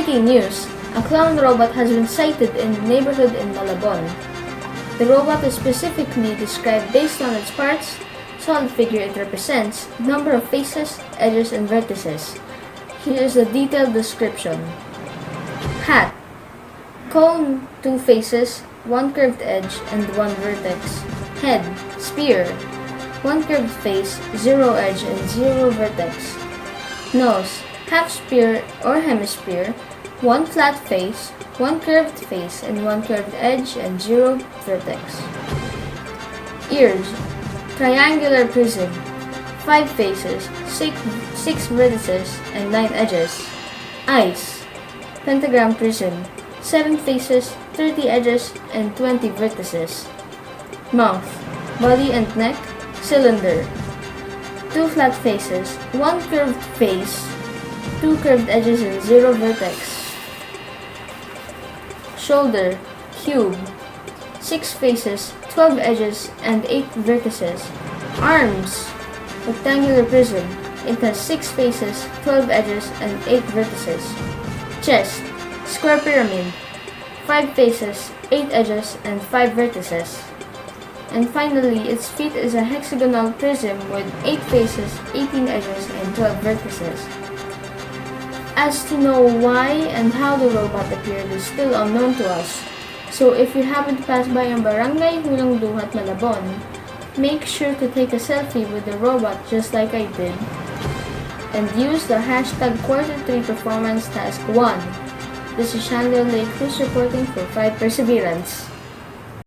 Breaking news! A clown robot has been sighted in a neighborhood in Malabon. The robot is specifically described based on its parts, solid figure it represents, number of faces, edges, and vertices. Here is a detailed description. Hat. Cone, 2 faces, 1 curved edge, and 1 vertex. Head. Spear. 1 curved face, 0 edge, and 0 vertex. Nose. Half spear or hemisphere, 1 flat face, 1 curved face, and 1 curved edge, and 0 vertex. Ears. Triangular prism, 5 faces, 6 vertices, and 9 edges. Eyes. Pentagram prism, 7 faces, 30 edges, and 20 vertices. Mouth. Body and neck, cylinder. 2 flat faces, 1 curved face, 2 curved edges, and 0 vertex. Shoulder. Cube. 6 faces, 12 edges, and 8 vertices. Arms. Rectangular prism. It has 6 faces, 12 edges, and 8 vertices. Chest. Square pyramid. 5 faces, 8 edges, and 5 vertices. And finally, its feet is a hexagonal prism with 8 faces, 18 edges, and 12 vertices. As to know why and how the robot appeared is still unknown to us. So if you happen to pass by ang barangay Hulang Duhat, Malabon, make sure to take a selfie with the robot just like I did. And use the hashtag Q3 Performance Task 1. This is Chandler Lake Cruz reporting for 5 Perseverance.